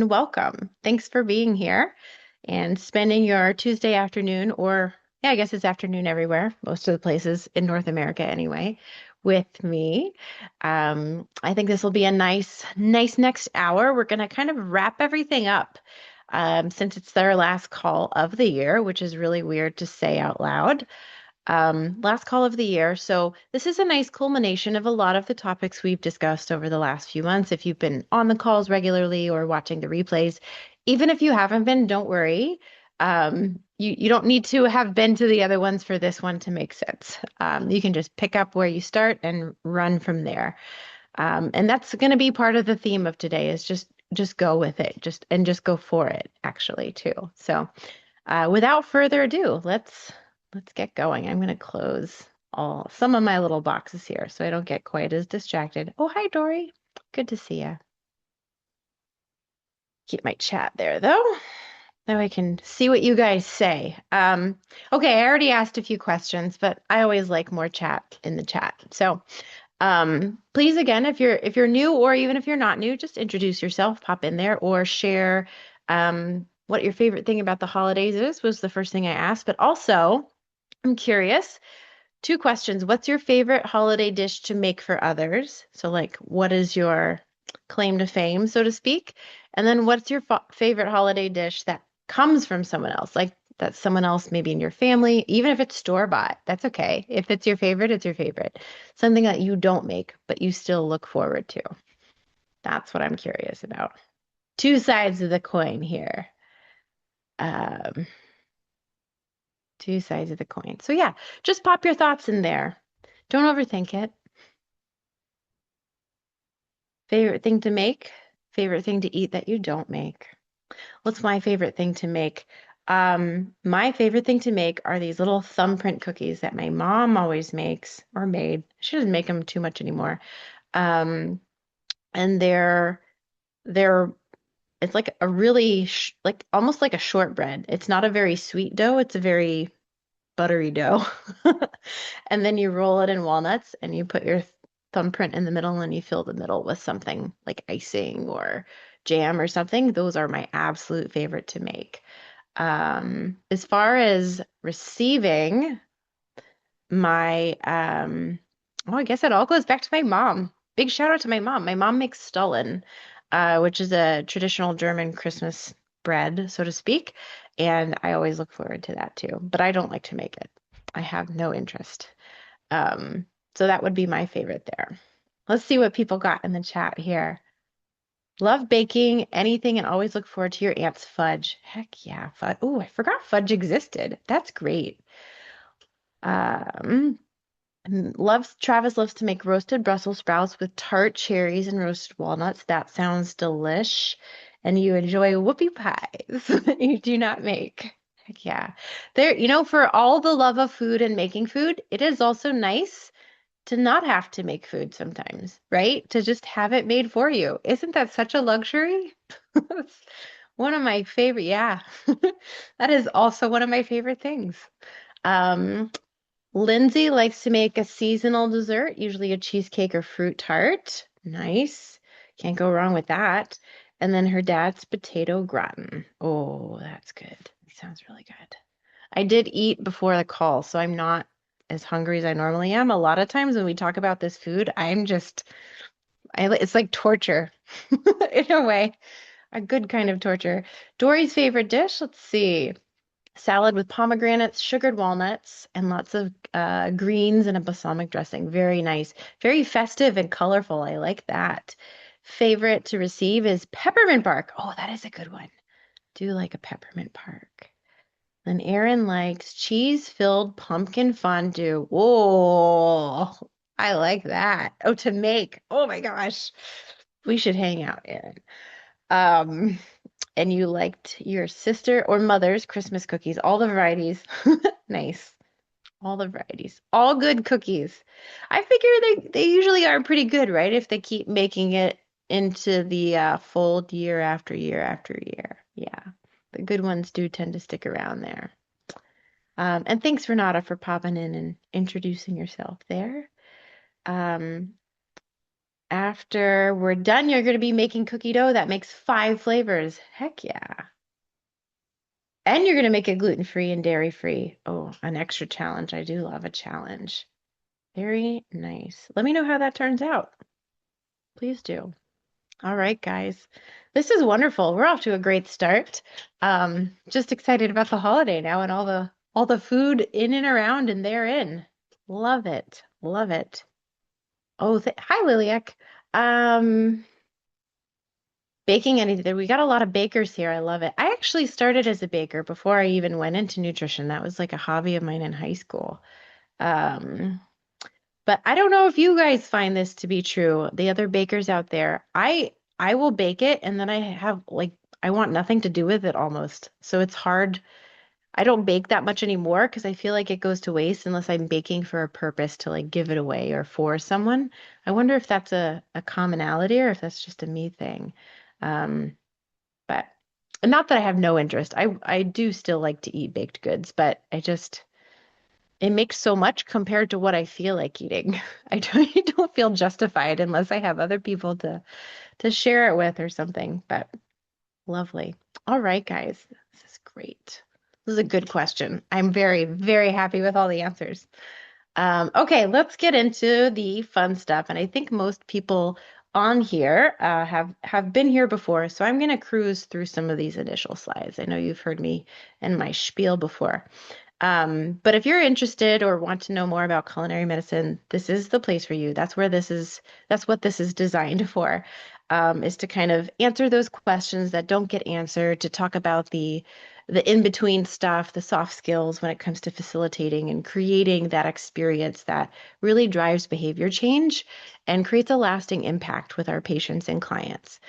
welcome. Thanks for being here and spending your Tuesday afternoon, or yeah, I guess it's afternoon everywhere, most of the places in North America anyway, with me. I think this will be a nice next hour. We're going to kind of wrap everything up since it's their last call of the year, which is really weird to say out loud. Last call of the year. So this is a nice culmination of a lot of the topics we've discussed over the last few months. If you've been on the calls regularly or watching the replays, even if you haven't been, don't worry. You don't need to have been to the other ones for this one to make sense. You can just pick up where you start and run from there. And that's going to be part of the theme of today is just go with it, just go for it, actually, too. So without further ado, let's get going. I'm going to close some of my little boxes here so I don't get quite as distracted. Oh, hi, Dory. Good to see you. Keep my chat there though. Now I can see what you guys say. Okay, I already asked a few questions, but I always like more chat in the chat. So, please again, if you're new or even if you're not new, just introduce yourself, pop in there, or share what your favorite thing about the holidays is, was the first thing I asked. But also, I'm curious, two questions. What's your favorite holiday dish to make for others? So, like, what is your claim to fame, so to speak? And then what's your favorite holiday dish that comes from someone else? Like, that someone else maybe in your family, even if it's store-bought, that's okay. If it's your favorite, it's your favorite. Something that you don't make, but you still look forward to. That's what I'm curious about. Two sides of the coin here. Um, two sides of the coin. So yeah, just pop your thoughts in there. Don't overthink it. Favorite thing to make? Favorite thing to eat that you don't make? What's my favorite thing to make? My favorite thing to make are these little thumbprint cookies that my mom always makes or made. She doesn't make them too much anymore. Um, and they're it's like a really sh like almost like a shortbread. It's not a very sweet dough. It's a very buttery dough. And then you roll it in walnuts and you put your thumbprint in the middle and you fill the middle with something like icing or jam or something. Those are my absolute favorite to make. As far as receiving my, oh, I guess it all goes back to my mom. Big shout out to my mom. My mom makes Stollen, which is a traditional German Christmas bread, so to speak. And I always look forward to that too. But I don't like to make it. I have no interest. So that would be my favorite there. Let's see what people got in the chat here. Love baking anything and always look forward to your aunt's fudge. Heck yeah, fudge. Oh, I forgot fudge existed. That's great. Um, Travis loves to make roasted Brussels sprouts with tart cherries and roasted walnuts. That sounds delish. And you enjoy whoopie pies that you do not make. Heck yeah. For all the love of food and making food, it is also nice to not have to make food sometimes, right? To just have it made for you. Isn't that such a luxury? That's one of my favorite, yeah. That is also one of my favorite things. Um, Lindsay likes to make a seasonal dessert, usually a cheesecake or fruit tart. Nice. Can't go wrong with that. And then her dad's potato gratin. Oh, that's good. Sounds really good. I did eat before the call, so I'm not as hungry as I normally am. A lot of times when we talk about this food, it's like torture in a way, a good kind of torture. Dory's favorite dish, let's see. Salad with pomegranates, sugared walnuts, and lots of greens and a balsamic dressing. Very nice. Very festive and colorful. I like that. Favorite to receive is peppermint bark. Oh, that is a good one. Do like a peppermint bark. Then Aaron likes cheese-filled pumpkin fondue. Whoa, I like that. Oh, to make. Oh my gosh. We should hang out, Aaron. Um, and you liked your sister or mother's Christmas cookies, all the varieties. Nice. All the varieties. All good cookies. I figure they usually are pretty good, right? If they keep making it into the fold year after year after year. Yeah. The good ones do tend to stick around there. And thanks, Renata, for popping in and introducing yourself there. Um, After we're done, you're going to be making cookie dough that makes 5 flavors. Heck yeah. And you're going to make it gluten-free and dairy-free. Oh, an extra challenge. I do love a challenge. Very nice. Let me know how that turns out. Please do. All right, guys. This is wonderful. We're off to a great start. Just excited about the holiday now and all the food in and around and therein. Love it. Love it. Oh, th hi, Liliac. Um, Baking anything. We got a lot of bakers here. I love it. I actually started as a baker before I even went into nutrition. That was like a hobby of mine in high school. Um, but I don't know if you guys find this to be true. The other bakers out there, I will bake it and then I have like I want nothing to do with it almost. So it's hard. I don't bake that much anymore because I feel like it goes to waste unless I'm baking for a purpose to like give it away or for someone. I wonder if that's a commonality or if that's just a me thing. Um, but not that I have no interest. I do still like to eat baked goods, but it makes so much compared to what I feel like eating. I don't feel justified unless I have other people to share it with or something. But lovely. All right, guys. This is great. This is a good question. I'm very, very happy with all the answers. Okay, let's get into the fun stuff. And I think most people on here have been here before, so I'm going to cruise through some of these initial slides. I know you've heard me and my spiel before. But if you're interested or want to know more about culinary medicine, this is the place for you. That's what this is designed for, is to kind of answer those questions that don't get answered, to talk about the in-between stuff, the soft skills when it comes to facilitating and creating that experience that really drives behavior change and creates a lasting impact with our patients and clients.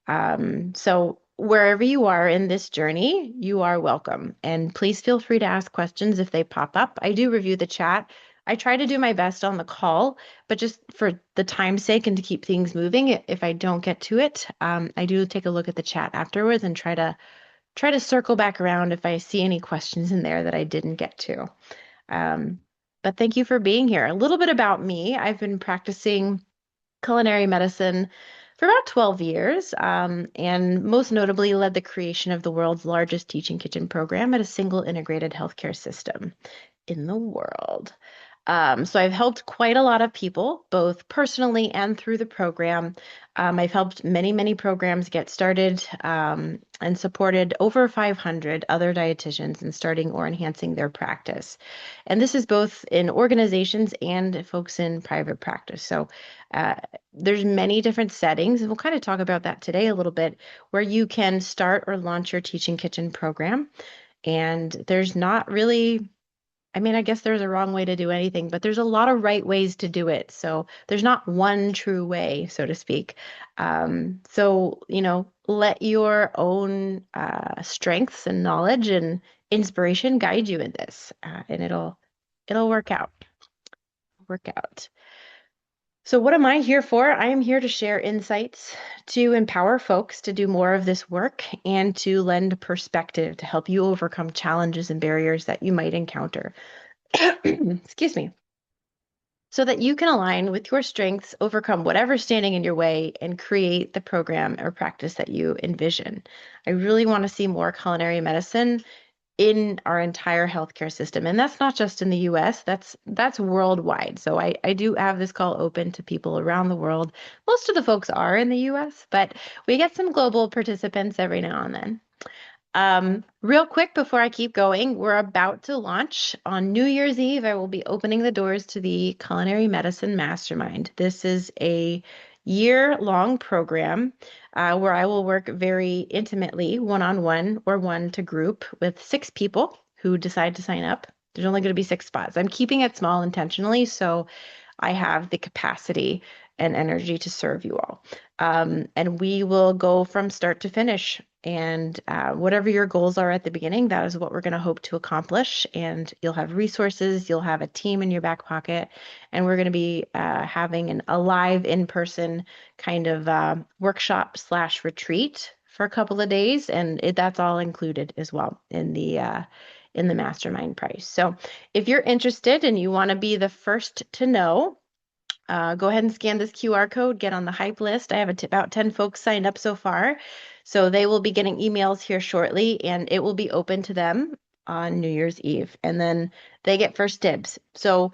So wherever you are in this journey, you are welcome. And please feel free to ask questions if they pop up. I do review the chat. I try to do my best on the call, but just for the time's sake and to keep things moving, if I don't get to it, I do take a look at the chat afterwards and try to circle back around if I see any questions in there that I didn't get to. Um, but thank you for being here. A little bit about me. I've been practicing culinary medicine for about 12 years, and most notably led the creation of the world's largest teaching kitchen program at a single integrated healthcare system in the world. So I've helped quite a lot of people, both personally and through the program. I've helped many, many programs get started, and supported over 500 other dietitians in starting or enhancing their practice. And this is both in organizations and folks in private practice. So uh, there's many different settings, and we'll kind of talk about that today a little bit, where you can start or launch your teaching kitchen program. And there's not really, I mean, I guess there's a wrong way to do anything, but there's a lot of right ways to do it. So there's not one true way, so to speak. So, let your own strengths and knowledge and inspiration guide you in this, and it'll work out. Work out. So what am I here for? I am here to share insights to empower folks to do more of this work and to lend perspective to help you overcome challenges and barriers that you might encounter. Excuse me. So that you can align with your strengths, overcome whatever's standing in your way, and create the program or practice that you envision. I really want to see more culinary medicine in our entire healthcare system. And that's not just in the US, that's worldwide. So I do have this call open to people around the world. Most of the folks are in the US, but we get some global participants every now and then. Real quick before I keep going, we're about to launch on New Year's Eve. I will be opening the doors to the Culinary Medicine Mastermind. This is a year-long program where I will work very intimately, one-on-one or one to group with 6 people who decide to sign up. There's only going to be 6 spots. I'm keeping it small intentionally, so I have the capacity and energy to serve you all. And we will go from start to finish. And whatever your goals are at the beginning, that is what we're going to hope to accomplish. And you'll have resources, you'll have a team in your back pocket, and we're going to be having a live in-person kind of workshop/retreat for a couple of days, and that's all included as well in the mastermind price. So if you're interested and you want to be the first to know, Go ahead and scan this QR code, get on the hype list. I have about 10 folks signed up so far. So they will be getting emails here shortly, and it will be open to them on New Year's Eve. And then they get first dibs. So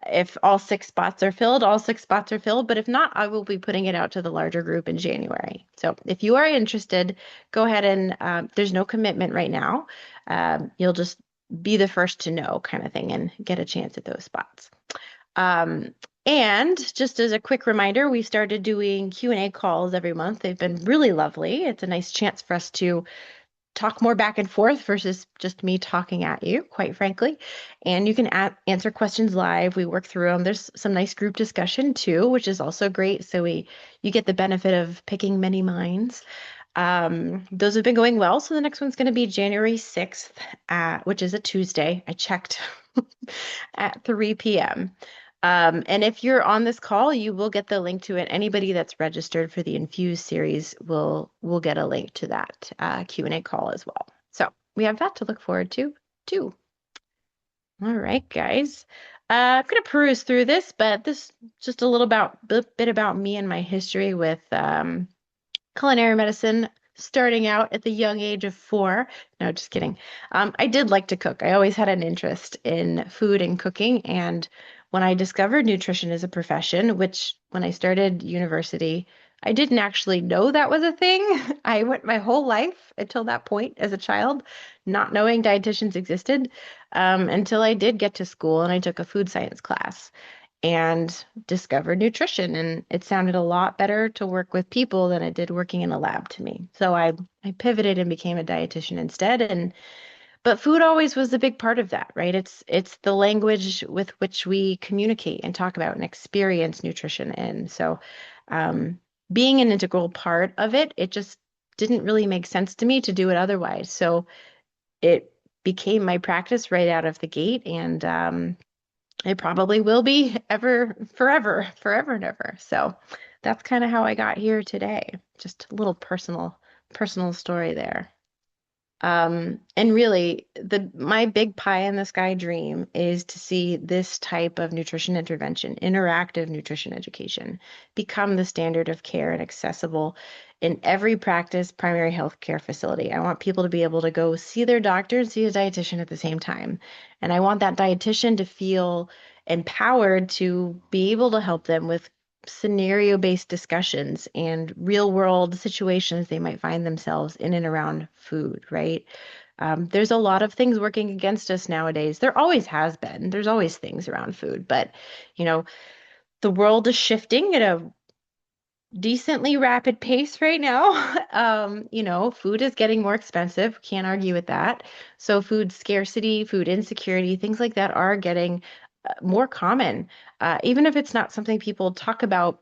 if all 6 spots are filled, all 6 spots are filled. But if not, I will be putting it out to the larger group in January. So if you are interested, go ahead and there's no commitment right now. You'll just be the first to know kind of thing and get a chance at those spots. Um, and just as a quick reminder, we started doing Q&A calls every month. They've been really lovely. It's a nice chance for us to talk more back and forth versus just me talking at you, quite frankly. And you can answer questions live. We work through them. There's some nice group discussion too, which is also great. So you get the benefit of picking many minds. Those have been going well. So the next one's going to be January 6th, which is a Tuesday. I checked at 3 p.m. And if you're on this call, you will get the link to it. Anybody that's registered for the Infuse series will get a link to that Q&A call as well. So we have that to look forward to too. All right, guys. I'm gonna peruse through this, but this just a bit about me and my history with culinary medicine, starting out at the young age of 4. No, just kidding. I did like to cook. I always had an interest in food and cooking. And when I discovered nutrition as a profession, which when I started university, I didn't actually know that was a thing. I went my whole life until that point as a child, not knowing dietitians existed, until I did get to school and I took a food science class and discovered nutrition. And it sounded a lot better to work with people than it did working in a lab to me. So I pivoted and became a dietitian instead. But food always was a big part of that, right? It's the language with which we communicate and talk about and experience nutrition in. So being an integral part of it, it just didn't really make sense to me to do it otherwise. So it became my practice right out of the gate. And it probably will be ever, forever, forever and ever. So that's kind of how I got here today. Just a little personal story there. And really, the my big pie in the sky dream is to see this type of nutrition intervention, interactive nutrition education, become the standard of care and accessible in every practice primary health care facility. I want people to be able to go see their doctor and see a dietitian at the same time. And I want that dietitian to feel empowered to be able to help them with scenario-based discussions and real-world situations they might find themselves in and around food, right? There's a lot of things working against us nowadays. There always has been. There's always things around food, but you know, the world is shifting at a decently rapid pace right now. Food is getting more expensive. Can't argue with that. So food scarcity, food insecurity, things like that are getting more common. Even if it's not something people talk about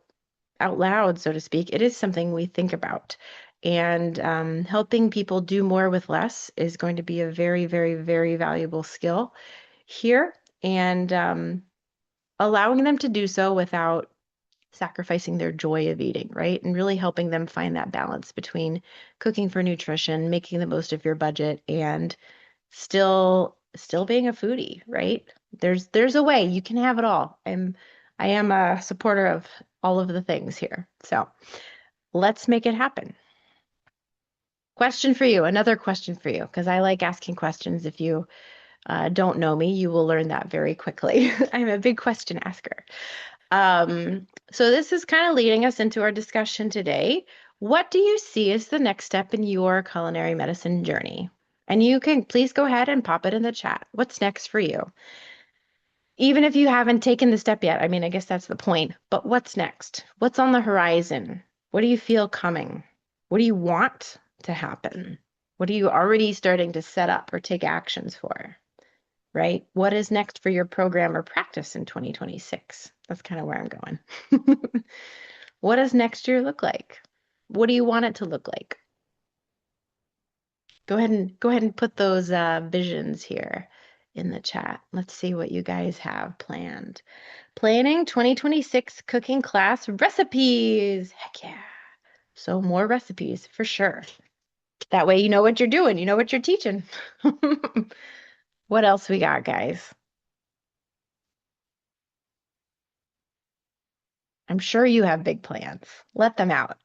out loud, so to speak, it is something we think about. And helping people do more with less is going to be a very, very, very valuable skill here. And allowing them to do so without sacrificing their joy of eating, right? And really helping them find that balance between cooking for nutrition, making the most of your budget, and still being a foodie, right? There's a way you can have it all. I am a supporter of all of the things here. So let's make it happen. Question for you, another question for you, because I like asking questions. If you don't know me, you will learn that very quickly. I'm a big question asker. So this is kind of leading us into our discussion today. What do you see as the next step in your culinary medicine journey? And you can please go ahead and pop it in the chat. What's next for you? Even if you haven't taken the step yet, I mean, I guess that's the point. But what's next? What's on the horizon? What do you feel coming? What do you want to happen? What are you already starting to set up or take actions for? Right? What is next for your program or practice in 2026? That's kind of where I'm going. What does next year look like? What do you want it to look like? Go ahead and put those visions here in the chat. Let's see what you guys have planned. Planning 2026 cooking class recipes. Heck yeah. So more recipes for sure. That way you know what you're doing, you know what you're teaching. What else we got, guys? I'm sure you have big plans. Let them out.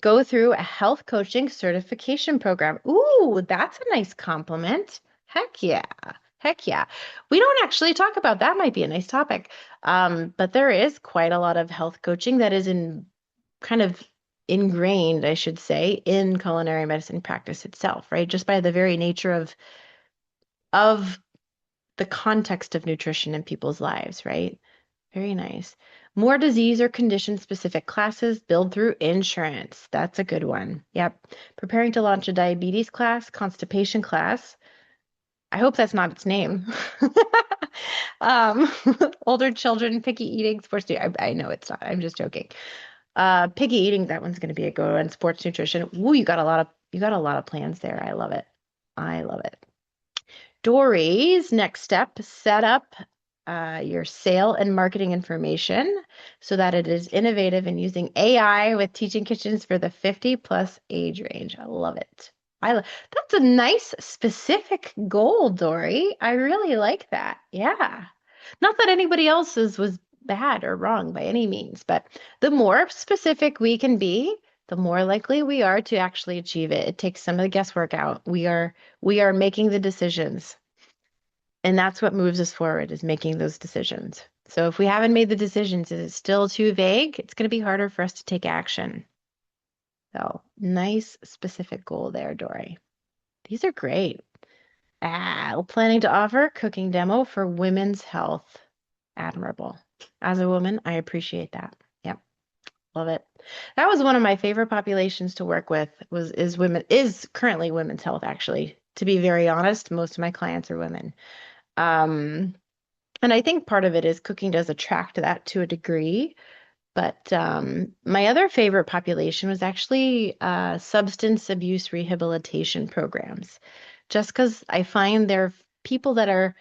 Go through a health coaching certification program. Ooh, that's a nice compliment. Heck yeah. Heck yeah. We don't actually talk about that might be a nice topic. But there is quite a lot of health coaching that is in kind of ingrained, I should say, in culinary medicine practice itself, right? Just by the very nature of the context of nutrition in people's lives, right? Very nice. More disease or condition specific classes billed through insurance. That's a good one. Yep. Preparing to launch a diabetes class, constipation class. I hope that's not its name. Um, older children, picky eating, sports. I know it's not. I'm just joking. Picky eating, that one's going to be a good one. Sports nutrition. Ooh, you got a lot of plans there. I love it. I love it. Dory's next step, set up your sale and marketing information so that it is innovative and using AI with teaching kitchens for the 50 plus age range. I love it. That's a nice specific goal, Dory. I really like that. Yeah. Not that anybody else's was bad or wrong by any means, but the more specific we can be, the more likely we are to actually achieve it. It takes some of the guesswork out. We are making the decisions. And that's what moves us forward is making those decisions. So if we haven't made the decisions, is it still too vague? It's going to be harder for us to take action. So nice specific goal there, Dory. These are great. Planning to offer cooking demo for women's health. Admirable. As a woman, I appreciate that. Yep. Love it. That was one of my favorite populations to work with is currently women's health, actually. To be very honest, most of my clients are women. Um, and I think part of it is cooking does attract that to a degree. But my other favorite population was actually substance abuse rehabilitation programs, just because I find they're people that are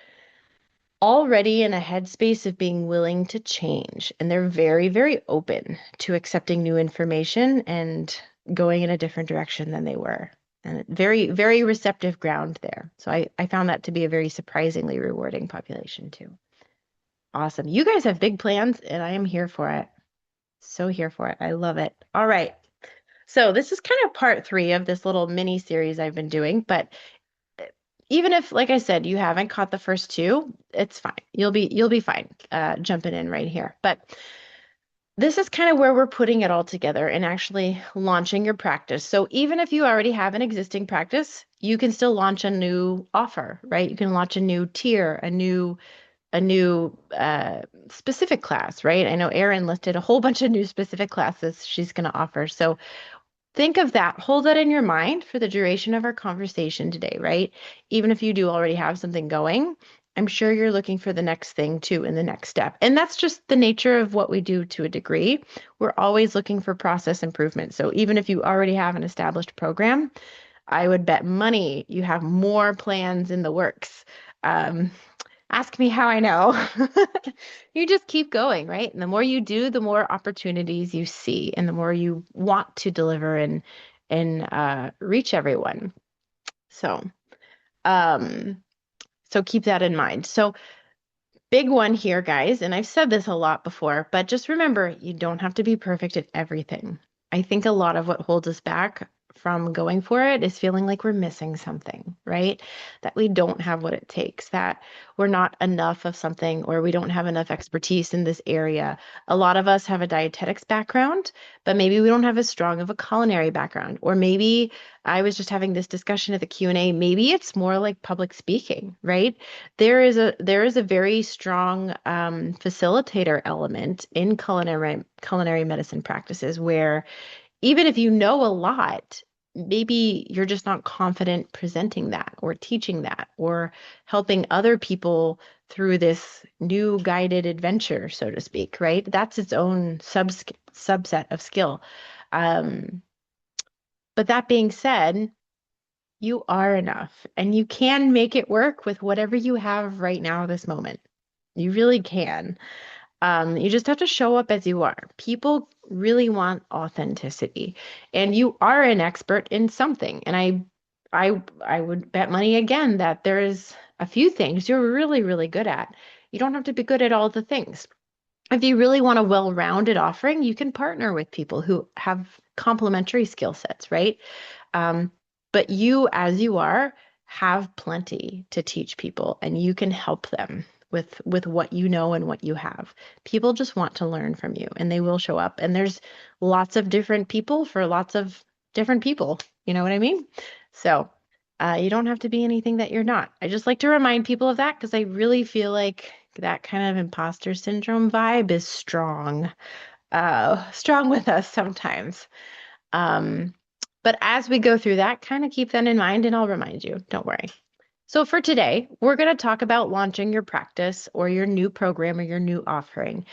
already in a headspace of being willing to change, and they're very, very open to accepting new information and going in a different direction than they were. And very, very receptive ground there. So I found that to be a very surprisingly rewarding population too. Awesome. You guys have big plans, and I am here for it. So here for it. I love it. All right. So this is kind of part three of this little mini series I've been doing, but even if, like I said, you haven't caught the first two, it's fine. You'll be fine jumping in right here. But this is kind of where we're putting it all together and actually launching your practice. So even if you already have an existing practice, you can still launch a new offer, right? You can launch a new tier, a new specific class, right? I know Erin listed a whole bunch of new specific classes she's going to offer. So think of that, hold that in your mind for the duration of our conversation today, right? Even if you do already have something going, I'm sure you're looking for the next thing too in the next step. And that's just the nature of what we do to a degree. We're always looking for process improvement. So even if you already have an established program, I would bet money you have more plans in the works. Um, Ask me how I know. You just keep going, right? And the more you do, the more opportunities you see, and the more you want to deliver and reach everyone. So, um, so keep that in mind. So, big one here, guys, and I've said this a lot before, but just remember, you don't have to be perfect at everything. I think a lot of what holds us back from going for it is feeling like we're missing something, right? That we don't have what it takes, that we're not enough of something, or we don't have enough expertise in this area. A lot of us have a dietetics background, but maybe we don't have as strong of a culinary background, or maybe I was just having this discussion at the Q&A, maybe it's more like public speaking, right? There is a very strong facilitator element in culinary medicine practices where even if you know a lot, maybe you're just not confident presenting that or teaching that or helping other people through this new guided adventure, so to speak, right? That's its own subset of skill. Um, but that being said, you are enough and you can make it work with whatever you have right now, this moment. You really can. You just have to show up as you are. People really want authenticity, and you are an expert in something. And I would bet money again that there's a few things you're really, really good at. You don't have to be good at all the things. If you really want a well-rounded offering, you can partner with people who have complementary skill sets, right? Um, but you, as you are, have plenty to teach people, and you can help them with what you know and what you have. People just want to learn from you, and they will show up. And there's lots of different people for lots of different people. You know what I mean? So, you don't have to be anything that you're not. I just like to remind people of that because I really feel like that kind of imposter syndrome vibe is strong, strong with us sometimes. Um, but as we go through that, kind of keep that in mind and I'll remind you. Don't worry. So for today, we're going to talk about launching your practice or your new program or your new offering.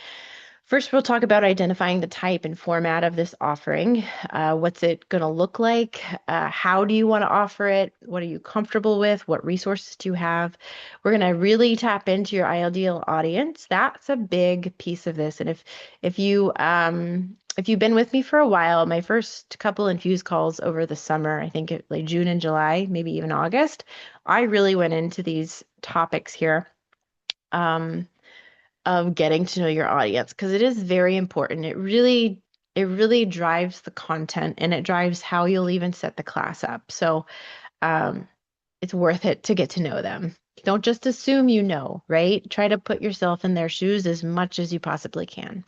First, we'll talk about identifying the type and format of this offering. What's it going to look like? How do you want to offer it? What are you comfortable with? What resources do you have? We're going to really tap into your ideal audience. That's a big piece of this. And if you've been with me for a while, my first couple Infuse calls over the summer, I think like June and July, maybe even August, I really went into these topics here. Um, of getting to know your audience because it is very important. It really drives the content and it drives how you'll even set the class up. So um, it's worth it to get to know them. Don't just assume you know, right? Try to put yourself in their shoes as much as you possibly can.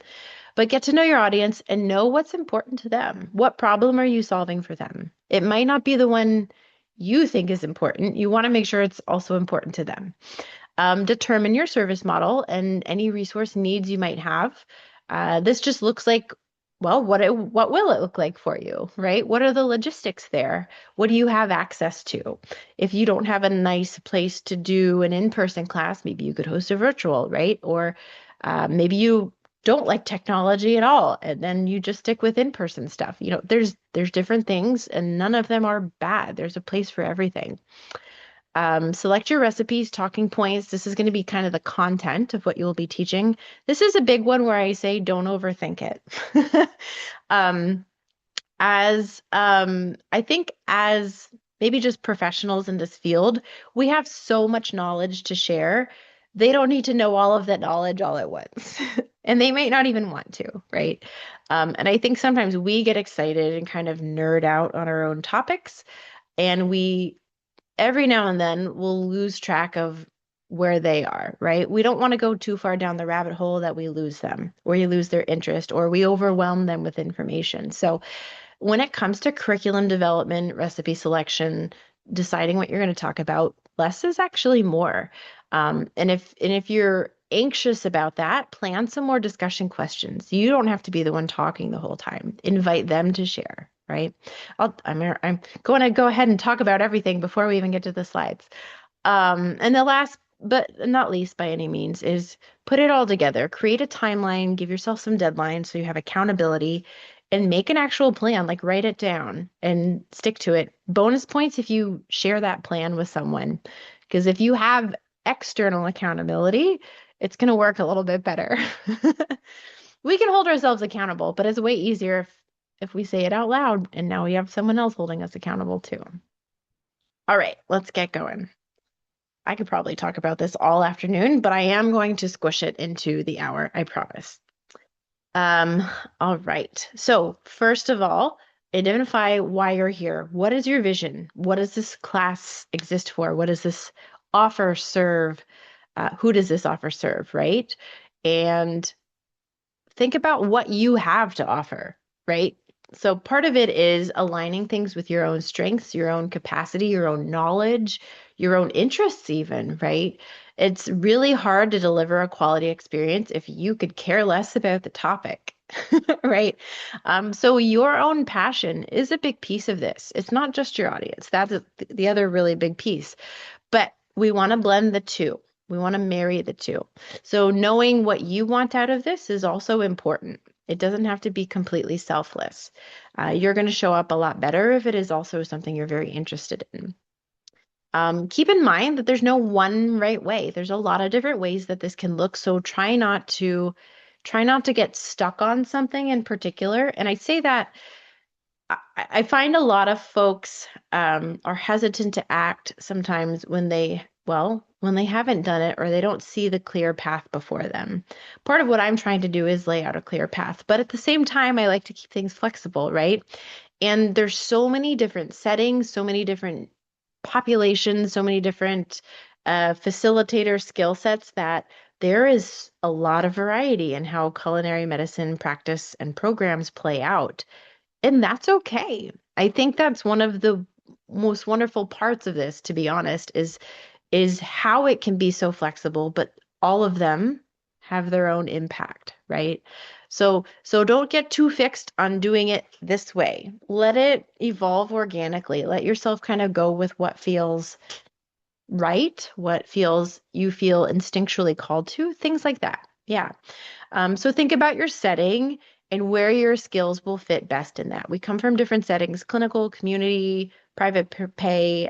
But get to know your audience and know what's important to them. What problem are you solving for them? It might not be the one you think is important. You want to make sure it's also important to them. Determine your service model and any resource needs you might have. This just looks like, well, what will it look like for you, right? What are the logistics there? What do you have access to? If you don't have a nice place to do an in-person class, maybe you could host a virtual, right? Or maybe you don't like technology at all, and then you just stick with in-person stuff. There's different things, and none of them are bad. There's a place for everything. Select your recipes, talking points. This is going to be kind of the content of what you will be teaching. This is a big one where I say don't overthink it. um, I think as maybe just professionals in this field, we have so much knowledge to share. They don't need to know all of that knowledge all at once. And they may not even want to, right? And I think sometimes we get excited and kind of nerd out on our own topics, and we every now and then we'll lose track of where they are, right? We don't want to go too far down the rabbit hole that we lose them, or you lose their interest, or we overwhelm them with information. So when it comes to curriculum development, recipe selection, deciding what you're going to talk about, less is actually more. And if you're anxious about that, plan some more discussion questions. You don't have to be the one talking the whole time. Invite them to share, right? I'm going to go ahead and talk about everything before we even get to the slides. And the last, but not least by any means, is put it all together. Create a timeline, give yourself some deadlines so you have accountability, and make an actual plan, like write it down and stick to it. Bonus points if you share that plan with someone, because if you have external accountability, it's going to work a little bit better. We can hold ourselves accountable, but it's way easier if we say it out loud, and now we have someone else holding us accountable too. All right, let's get going. I could probably talk about this all afternoon, but I am going to squish it into the hour, I promise. Um, all right. So, first of all, identify why you're here. What is your vision? What does this class exist for? What does this offer serve? Who does this offer serve, right? And think about what you have to offer, right? So part of it is aligning things with your own strengths, your own capacity, your own knowledge, your own interests, even, right? It's really hard to deliver a quality experience if you could care less about the topic, right? So your own passion is a big piece of this. It's not just your audience. The other really big piece. But we want to blend the two. We want to marry the two. So knowing what you want out of this is also important. It doesn't have to be completely selfless. You're going to show up a lot better if it is also something you're very interested in. Keep in mind that there's no one right way. There's a lot of different ways that this can look. So try not to get stuck on something in particular. And I say that I find a lot of folks are hesitant to act sometimes when Well, when they haven't done it or they don't see the clear path before them. Part of what I'm trying to do is lay out a clear path, but at the same time, I like to keep things flexible, right? And there's so many different settings, so many different populations, so many different facilitator skill sets that there is a lot of variety in how culinary medicine practice and programs play out. And that's okay. I think that's one of the most wonderful parts of this, to be honest, is how it can be so flexible, but all of them have their own impact, right? So don't get too fixed on doing it this way. Let it evolve organically. Let yourself kind of go with what feels right, what feels you feel instinctually called to, things like that. Yeah. So think about your setting and where your skills will fit best in that. We come from different settings: clinical, community, private pay,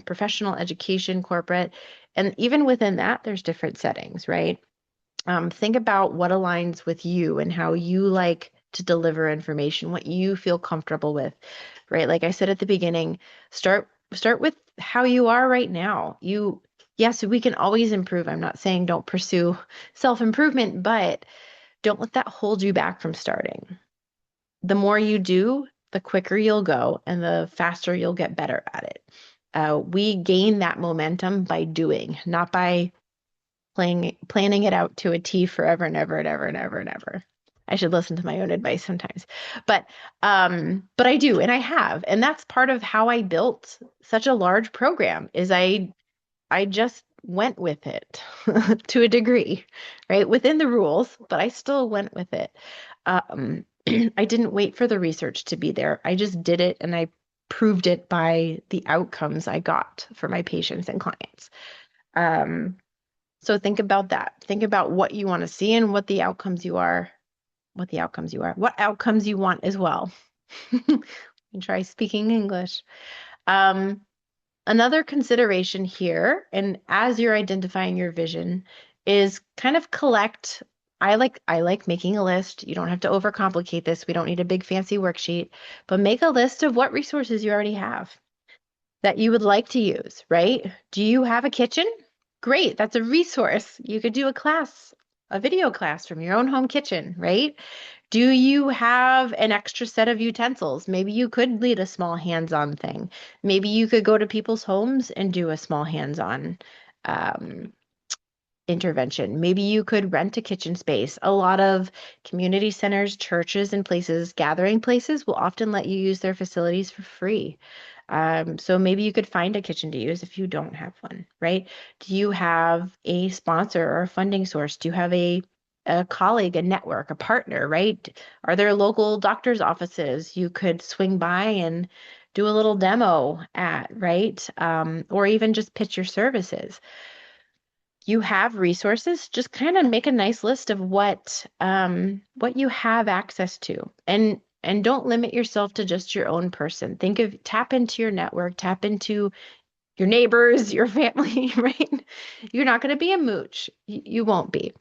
professional education, corporate. And even within that, there's different settings, right? Think about what aligns with you and how you like to deliver information, what you feel comfortable with, right? Like I said at the beginning, start with how you are right now. Yes, we can always improve. I'm not saying don't pursue self-improvement, but don't let that hold you back from starting. The more you do, the quicker you'll go and the faster you'll get better at it. We gain that momentum by doing, not by planning it out to a T forever and ever and ever and ever and ever. I should listen to my own advice sometimes. But I do, and I have. And that's part of how I built such a large program is I just went with it to a degree, right? Within the rules, but I still went with it. I didn't wait for the research to be there. I just did it and I proved it by the outcomes I got for my patients and clients. Um, so think about that. Think about what you want to see and what the outcomes you are, what outcomes you want as well. And try speaking English. Um, Another consideration here, and as you're identifying your vision, is kind of collect. I like making a list. You don't have to overcomplicate this. We don't need a big fancy worksheet, but make a list of what resources you already have that you would like to use, right? Do you have a kitchen? Great, that's a resource. You could do a class, a video class from your own home kitchen, right? Do you have an extra set of utensils? Maybe you could lead a small hands-on thing. Maybe you could go to people's homes and do a small hands-on um, intervention. Maybe you could rent a kitchen space. A lot of community centers, churches, and places, gathering places, will often let you use their facilities for free. So maybe you could find a kitchen to use if you don't have one, right? Do you have a sponsor or a funding source? Do you have a colleague, a network, a partner, right? Are there local doctor's offices you could swing by and do a little demo at, right? Or even just pitch your services. You have resources, just kind of make a nice list of what you have access to. And don't limit yourself to just your own person. Tap into your network, tap into your neighbors, your family, right? You're not going to be a mooch. You won't be,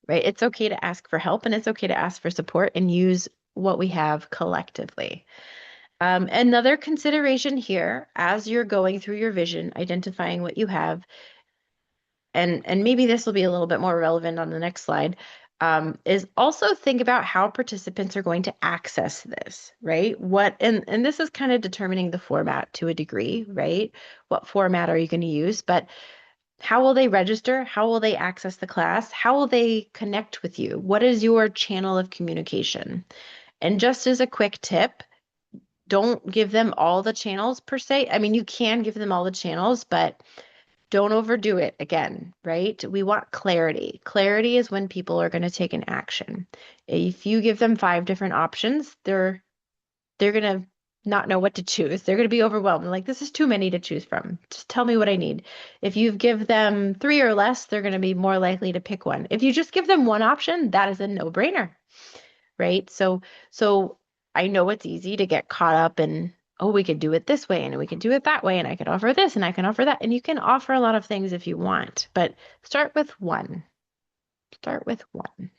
right? It's okay to ask for help and it's okay to ask for support and use what we have collectively. Another consideration here, as you're going through your vision, identifying what you have, and maybe this will be a little bit more relevant on the next slide, is also think about how participants are going to access this, right? And this is kind of determining the format to a degree, right? What format are you going to use? But how will they register? How will they access the class? How will they connect with you? What is your channel of communication? And just as a quick tip, don't give them all the channels per se. I mean, you can give them all the channels, but don't overdo it again, right? We want clarity. Clarity is when people are going to take an action. If you give them 5 different options, they're going to not know what to choose. They're going to be overwhelmed. Like, this is too many to choose from. Just tell me what I need. If you give them 3 or less, they're going to be more likely to pick one. If you just give them one option, that is a no-brainer, right? So I know it's easy to get caught up in, oh, we could do it this way and we could do it that way and I could offer this and I can offer that. And you can offer a lot of things if you want, but start with one. Start with one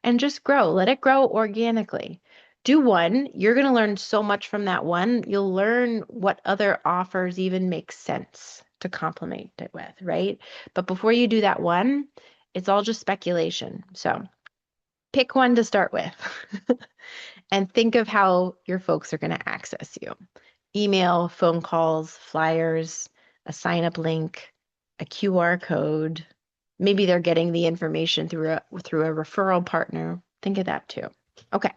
and just grow. Let it grow organically. Do one. You're going to learn so much from that one. You'll learn what other offers even make sense, to complement it with, right? But before you do that one, it's all just speculation. So pick one to start with and think of how your folks are going to access you. Email, phone calls, flyers, a sign up link, a QR code. Maybe they're getting the information through a referral partner. Think of that too. Okay.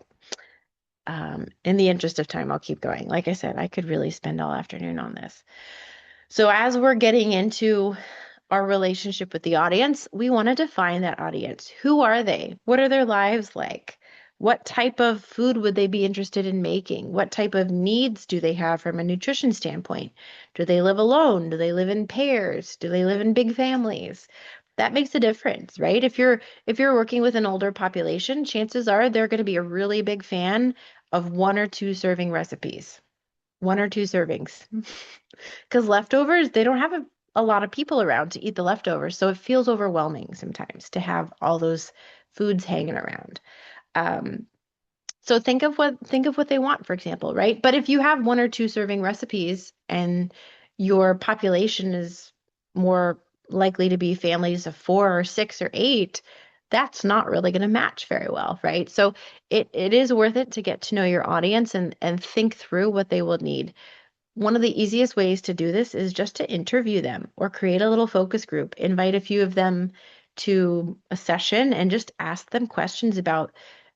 In the interest of time, I'll keep going. Like I said, I could really spend all afternoon on this. So as we're getting into our relationship with the audience, we want to define that audience. Who are they? What are their lives like? What type of food would they be interested in making? What type of needs do they have from a nutrition standpoint? Do they live alone? Do they live in pairs? Do they live in big families? That makes a difference, right? If you're working with an older population, chances are they're going to be a really big fan of 1 or 2 serving recipes. 1 or 2 servings. Because leftovers, they don't have a lot of people around to eat the leftovers. So it feels overwhelming sometimes to have all those foods hanging around. Um, so think of what they want, for example, right? But if you have 1 or 2 serving recipes and your population is more likely to be families of 4 or 6 or 8, that's not really going to match very well, right? So it is worth it to get to know your audience and think through what they will need. One of the easiest ways to do this is just to interview them or create a little focus group. Invite a few of them to a session and just ask them questions about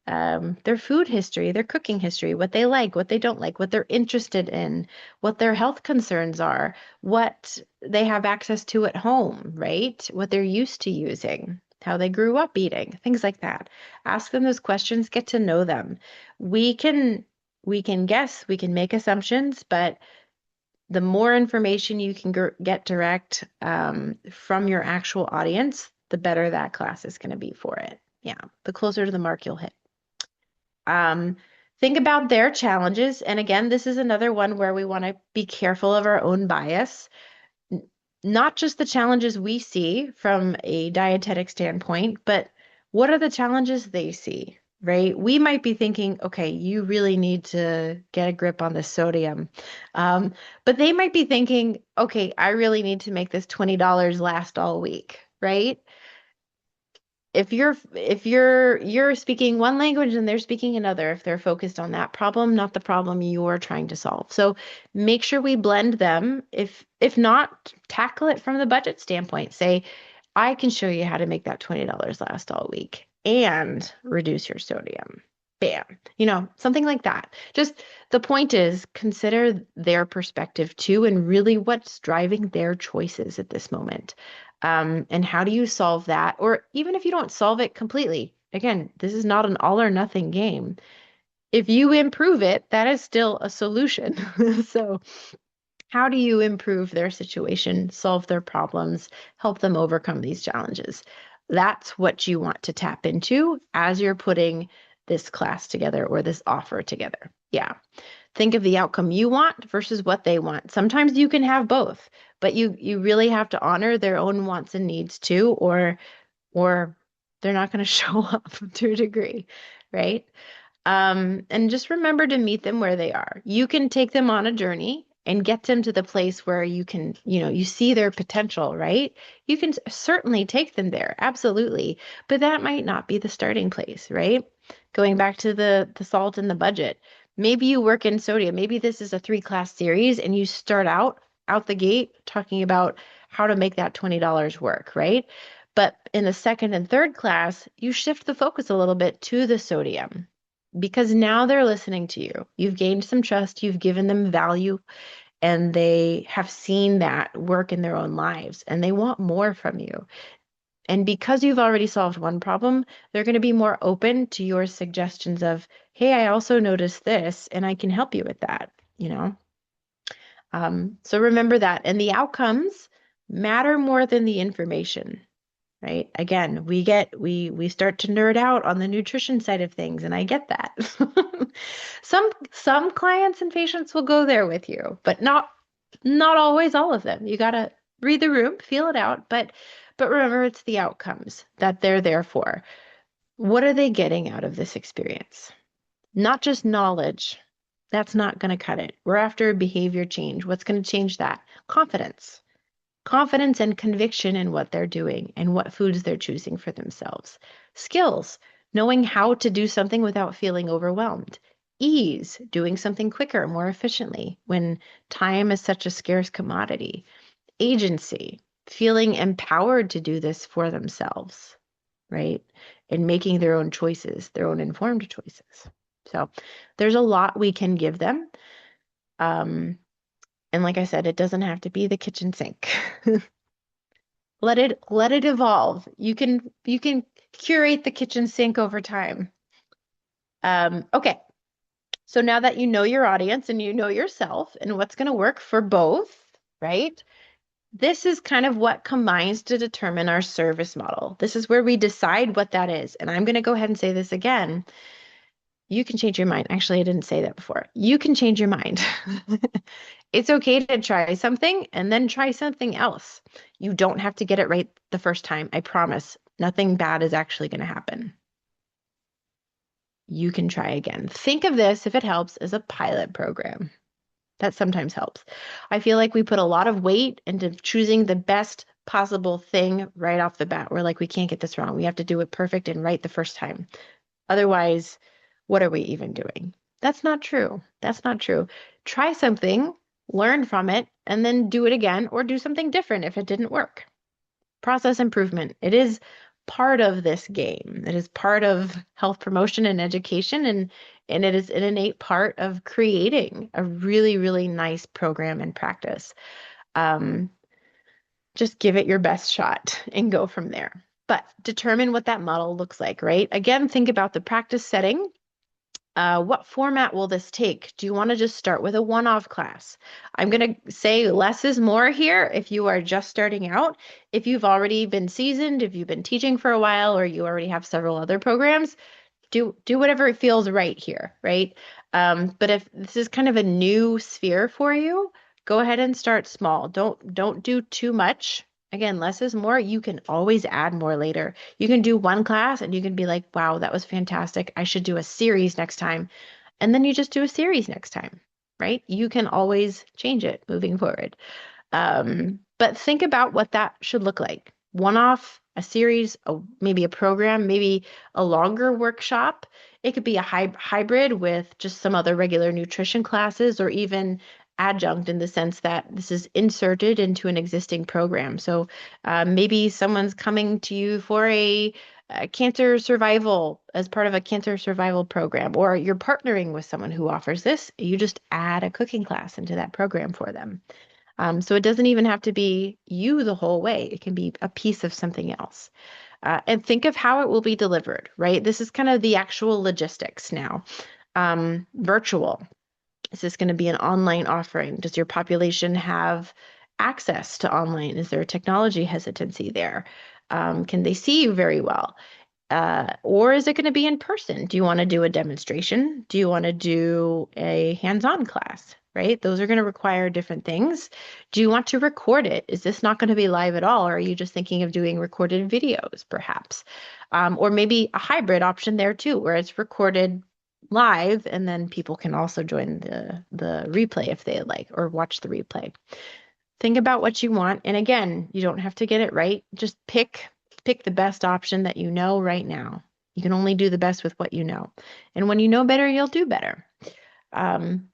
their food history, their cooking history, what they like, what they don't like, what they're interested in, what their health concerns are, what they have access to at home, right? What they're used to using, how they grew up eating, things like that. Ask them those questions, get to know them. We can we can guess, we can make assumptions, but the more information you can get direct from your actual audience, the better that class is going to be for it. Yeah, the closer to the mark you'll hit. Um, think about their challenges. And again, this is another one where we want to be careful of our own bias, not just the challenges we see from a dietetic standpoint, but what are the challenges they see, right? We might be thinking, okay, you really need to get a grip on the sodium. But they might be thinking, okay, I really need to make this $20 last all week, right? If you're speaking one language and they're speaking another, if they're focused on that problem, not the problem you're trying to solve. So make sure we blend them. If not, tackle it from the budget standpoint. Say, I can show you how to make that $20 last all week and reduce your sodium. Bam. Something like that. Just the point is consider their perspective too, and really what's driving their choices at this moment. And how do you solve that? Or even if you don't solve it completely, again, this is not an all or nothing game. If you improve it, that is still a solution. So, how do you improve their situation, solve their problems, help them overcome these challenges? That's what you want to tap into as you're putting this class together or this offer together. Yeah. Think of the outcome you want versus what they want. Sometimes you can have both, but you really have to honor their own wants and needs too, or they're not going to show up to a degree, right? And just remember to meet them where they are. You can take them on a journey and get them to the place where you can, you see their potential, right? You can certainly take them there, absolutely. But that might not be the starting place, right? Going back to the salt and the budget. Maybe you work in sodium. Maybe this is a 3-class series and you start out the gate talking about how to make that $20 work, right? But in the second and third class, you shift the focus a little bit to the sodium because now they're listening to you. You've gained some trust, you've given them value, and they have seen that work in their own lives, and they want more from you. And because you've already solved one problem, they're going to be more open to your suggestions of, hey, I also noticed this, and I can help you with that, you know? So remember that. And the outcomes matter more than the information, right? Again, we start to nerd out on the nutrition side of things, and I get that. Some clients and patients will go there with you, but not always all of them. You gotta read the room, feel it out, but remember it's the outcomes that they're there for. What are they getting out of this experience? Not just knowledge. That's not going to cut it. We're after behavior change. What's going to change that? Confidence. Confidence and conviction in what they're doing and what foods they're choosing for themselves. Skills, knowing how to do something without feeling overwhelmed. Ease, doing something quicker, more efficiently when time is such a scarce commodity. Agency, feeling empowered to do this for themselves, right? And making their own choices, their own informed choices. So there's a lot we can give them. And like I said, it doesn't have to be the kitchen sink. Let it evolve. You can curate the kitchen sink over time. Okay. So now that you know your audience and you know yourself and what's going to work for both, right? This is kind of what combines to determine our service model. This is where we decide what that is. And I'm going to go ahead and say this again. You can change your mind. Actually, I didn't say that before. You can change your mind. It's okay to try something and then try something else. You don't have to get it right the first time. I promise. Nothing bad is actually going to happen. You can try again. Think of this, if it helps, as a pilot program. That sometimes helps. I feel like we put a lot of weight into choosing the best possible thing right off the bat. We're like, we can't get this wrong. We have to do it perfect and right the first time. Otherwise, what are we even doing? That's not true. That's not true. Try something, learn from it, and then do it again or do something different if it didn't work. Process improvement. It is part of this game. It is part of health promotion and education, and it is an innate part of creating a really, really nice program and practice. Um, just give it your best shot and go from there. But determine what that model looks like, right? Again, think about the practice setting. What format will this take? Do you want to just start with a one-off class? I'm going to say less is more here if you are just starting out. If you've already been seasoned, if you've been teaching for a while, or you already have several other programs, do whatever feels right here, right? But if this is kind of a new sphere for you, go ahead and start small. Don't do too much. Again, less is more. You can always add more later. You can do one class and you can be like, wow, that was fantastic. I should do a series next time. And then you just do a series next time, right? You can always change it moving forward. But think about what that should look like. One off, a series, maybe a program, maybe a longer workshop. It could be a hybrid with just some other regular nutrition classes or even adjunct in the sense that this is inserted into an existing program. So maybe someone's coming to you for a cancer survival as part of a cancer survival program, or you're partnering with someone who offers this. You just add a cooking class into that program for them. So it doesn't even have to be you the whole way. It can be a piece of something else. And think of how it will be delivered, right? This is kind of the actual logistics now. Virtual. Is this going to be an online offering? Does your population have access to online? Is there a technology hesitancy there? Can they see you very well? Or is it going to be in person? Do you want to do a demonstration? Do you want to do a hands-on class? Right? Those are going to require different things. Do you want to record it? Is this not going to be live at all? Or are you just thinking of doing recorded videos, perhaps? Or maybe a hybrid option there too, where it's recorded live and then people can also join the replay if they like, or watch the replay. Think about what you want. And again, you don't have to get it right. Just pick the best option that you know right now. You can only do the best with what you know. And when you know better, you'll do better.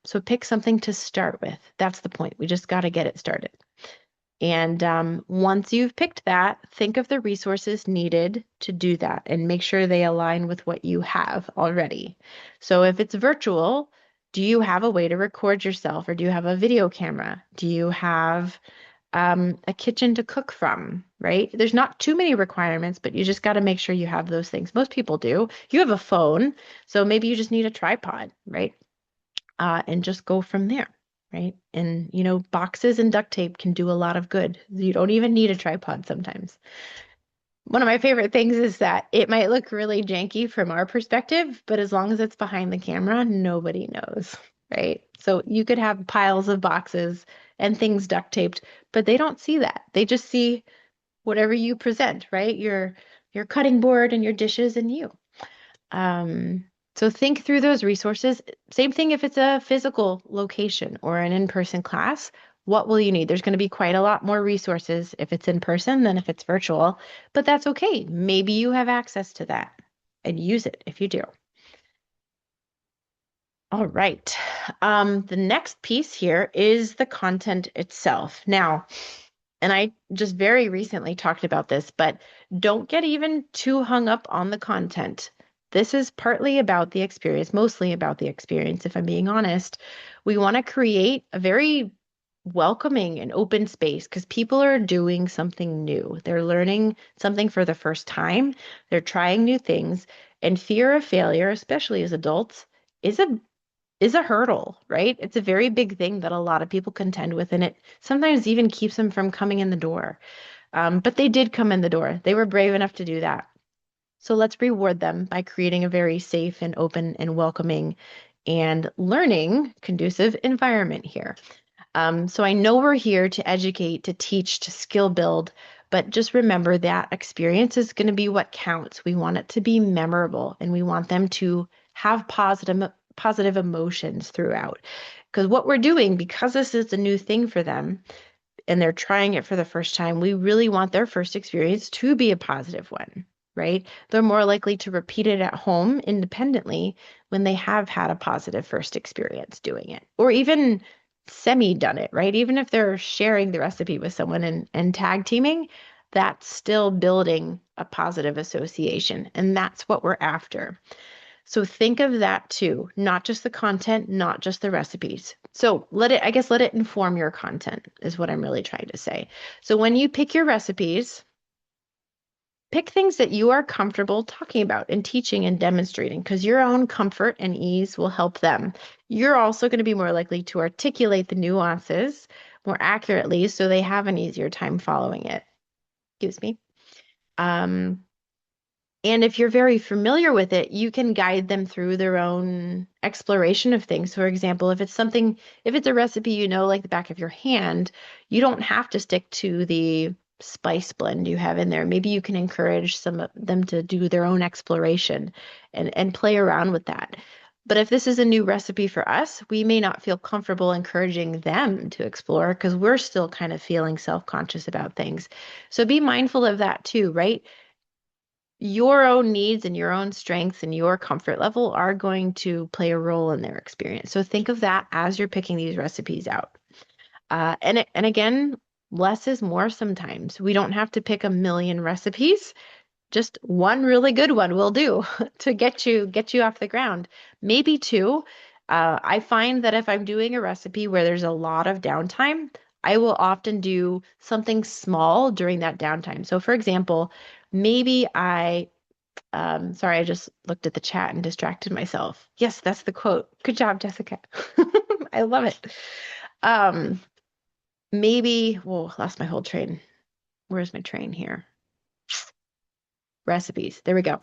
So pick something to start with. That's the point. We just got to get it started. And once you've picked that, think of the resources needed to do that and make sure they align with what you have already. So if it's virtual, do you have a way to record yourself, or do you have a video camera? Do you have a kitchen to cook from, right? There's not too many requirements, but you just got to make sure you have those things. Most people do. You have a phone, so maybe you just need a tripod, right? And just go from there, right? And, boxes and duct tape can do a lot of good. You don't even need a tripod sometimes. One of my favorite things is that it might look really janky from our perspective, but as long as it's behind the camera, nobody knows, right? So you could have piles of boxes and things duct taped, but they don't see that. They just see whatever you present, right? Your cutting board and your dishes and you. So think through those resources. Same thing if it's a physical location or an in-person class. What will you need? There's going to be quite a lot more resources if it's in person than if it's virtual, but that's okay. Maybe you have access to that and use it if you do. All right. The next piece here is the content itself. Now, and I just very recently talked about this, but don't get even too hung up on the content. This is partly about the experience, mostly about the experience, if I'm being honest. We want to create a very welcoming and open space because people are doing something new. They're learning something for the first time. They're trying new things, and fear of failure, especially as adults, is a hurdle, right? It's a very big thing that a lot of people contend with, and it sometimes even keeps them from coming in the door. But they did come in the door. They were brave enough to do that. So let's reward them by creating a very safe and open and welcoming and learning conducive environment here. So I know we're here to educate, to teach, to skill build, but just remember that experience is going to be what counts. We want it to be memorable and we want them to have positive emotions throughout. Because what we're doing, because this is a new thing for them, and they're trying it for the first time, we really want their first experience to be a positive one, right? They're more likely to repeat it at home independently when they have had a positive first experience doing it, or even semi done it, right? Even if they're sharing the recipe with someone and tag teaming, that's still building a positive association. And that's what we're after. So think of that too, not just the content, not just the recipes. So let it inform your content is what I'm really trying to say. So when you pick your recipes, pick things that you are comfortable talking about and teaching and demonstrating because your own comfort and ease will help them. You're also going to be more likely to articulate the nuances more accurately so they have an easier time following it. Excuse me. Um, And if you're very familiar with it, you can guide them through their own exploration of things. For example, if it's a recipe you know like the back of your hand, you don't have to stick to the spice blend you have in there. Maybe you can encourage some of them to do their own exploration and play around with that. But if this is a new recipe for us, we may not feel comfortable encouraging them to explore because we're still kind of feeling self-conscious about things. So be mindful of that too, right? Your own needs and your own strengths and your comfort level are going to play a role in their experience. So think of that as you're picking these recipes out. And again, less is more sometimes. We don't have to pick a million recipes. Just one really good one will do to get you off the ground. Maybe two. I find that if I'm doing a recipe where there's a lot of downtime, I will often do something small during that downtime. So for example, maybe sorry, I just looked at the chat and distracted myself. Yes, that's the quote. Good job, Jessica. I love it. Um, maybe, whoa, lost my whole train. Where's my train here? Recipes. There we go.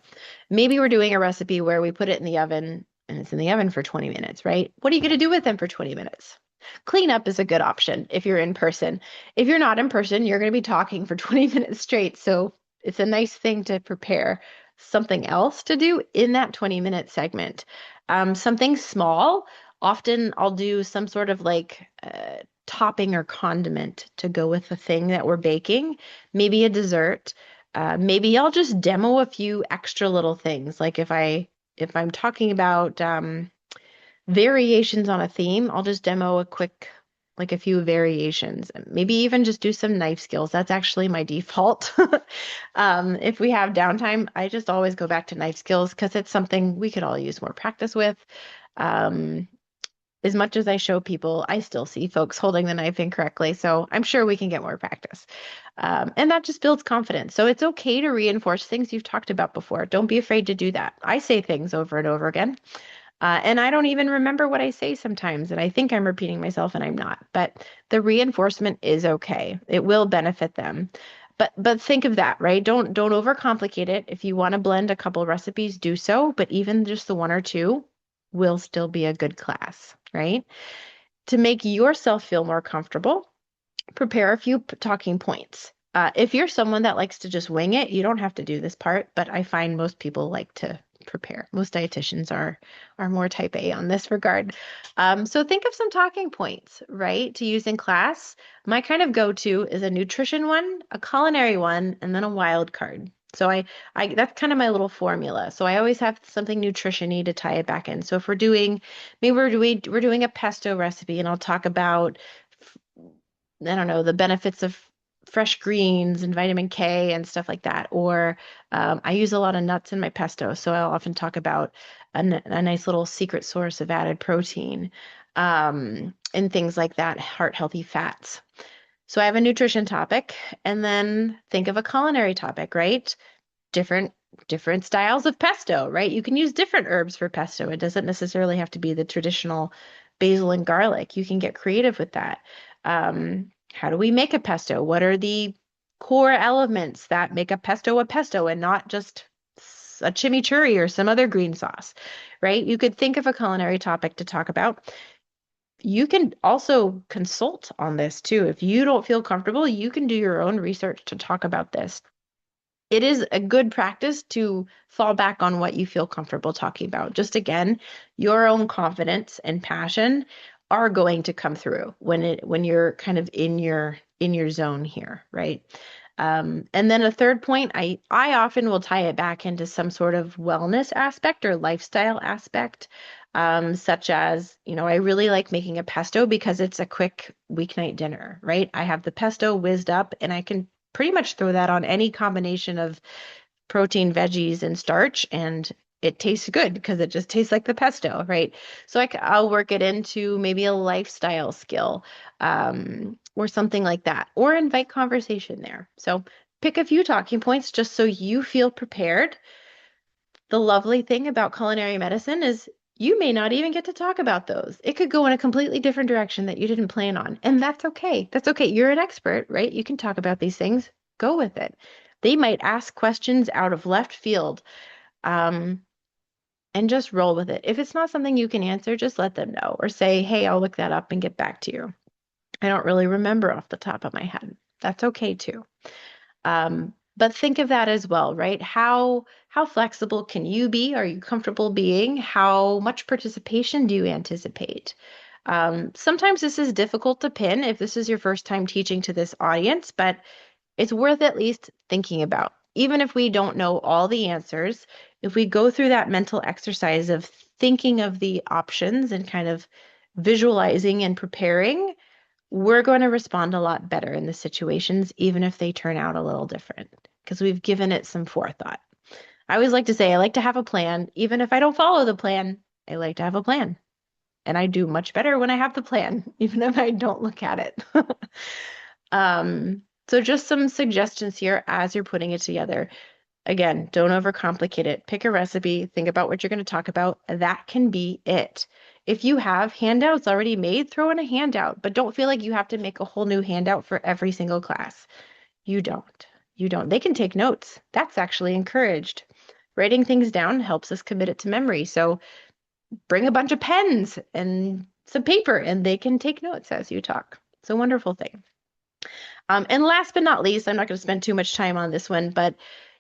Maybe we're doing a recipe where we put it in the oven and it's in the oven for 20 minutes, right? What are you going to do with them for 20 minutes? Cleanup is a good option if you're in person. If you're not in person, you're going to be talking for 20 minutes straight. So it's a nice thing to prepare something else to do in that 20-minute segment. Something small. Often I'll do some sort of like topping or condiment to go with the thing that we're baking, maybe a dessert. Maybe I'll just demo a few extra little things. Like if I'm talking about variations on a theme, I'll just demo like a few variations. Maybe even just do some knife skills. That's actually my default. If we have downtime, I just always go back to knife skills because it's something we could all use more practice with. Um, as much as I show people, I still see folks holding the knife incorrectly. So I'm sure we can get more practice. And that just builds confidence. So it's okay to reinforce things you've talked about before. Don't be afraid to do that. I say things over and over again. And I don't even remember what I say sometimes. And I think I'm repeating myself and I'm not. But the reinforcement is okay. It will benefit them. But think of that, right? Don't overcomplicate it. If you want to blend a couple recipes, do so. But even just the one or two will still be a good class, right? To make yourself feel more comfortable, prepare a few talking points. If you're someone that likes to just wing it, you don't have to do this part, but I find most people like prepare. Most dietitians are more type A on this regard. So think of some talking points, right, to use in class. My kind of go-to is a nutrition one, a culinary one, and then a wild card. So I that's kind of my little formula. So I always have something nutrition-y to tie it back in. So if maybe we're doing a pesto recipe, and I'll talk about I don't know, the benefits of fresh greens and vitamin K and stuff like that. Or I use a lot of nuts in my pesto, so I'll often talk about a nice little secret source of added protein and things like that, heart healthy fats. So I have a nutrition topic, and then think of a culinary topic, right? different different styles of pesto, right? You can use different herbs for pesto. It doesn't necessarily have to be the traditional basil and garlic. You can get creative with that. How do we make a pesto? What are the core elements that make a pesto and not just a chimichurri or some other green sauce, right? You could think of a culinary topic to talk about. You can also consult on this too. If you don't feel comfortable, you can do your own research to talk about this. It is a good practice to fall back on what you feel comfortable talking about. Just again, your own confidence and passion are going to come through when you're kind of in your zone here, right? And then a third point, I often will tie it back into some sort of wellness aspect or lifestyle aspect, such as, I really like making a pesto because it's a quick weeknight dinner, right? I have the pesto whizzed up, and I can pretty much throw that on any combination of protein, veggies, and starch, and it tastes good because it just tastes like the pesto, right? So I'll work it into maybe a lifestyle skill, or something like that, or invite conversation there. So pick a few talking points just so you feel prepared. The lovely thing about culinary medicine is you may not even get to talk about those. It could go in a completely different direction that you didn't plan on. And that's okay. That's okay. You're an expert, right? You can talk about these things. Go with it. They might ask questions out of left field, um, and just roll with it. If it's not something you can answer, just let them know or say, hey, I'll look that up and get back to you. I don't really remember off the top of my head. That's okay too. But think of that as well, right? How flexible can you be? Are you comfortable being? How much participation do you anticipate? Sometimes this is difficult to pin if this is your first time teaching to this audience, but it's worth at least thinking about. Even if we don't know all the answers, if we go through that mental exercise of thinking of the options and kind of visualizing and preparing, we're going to respond a lot better in the situations, even if they turn out a little different, because we've given it some forethought. I always like to say, I like to have a plan. Even if I don't follow the plan, I like to have a plan. And I do much better when I have the plan, even if I don't look at it. So just some suggestions here as you're putting it together. Again, don't overcomplicate it. Pick a recipe, think about what you're going to talk about. That can be it. If you have handouts already made, throw in a handout, but don't feel like you have to make a whole new handout for every single class. You don't. You don't. They can take notes. That's actually encouraged. Writing things down helps us commit it to memory. So bring a bunch of pens and some paper, and they can take notes as you talk. It's a wonderful thing. And last but not least, I'm not going to spend too much time on this one, but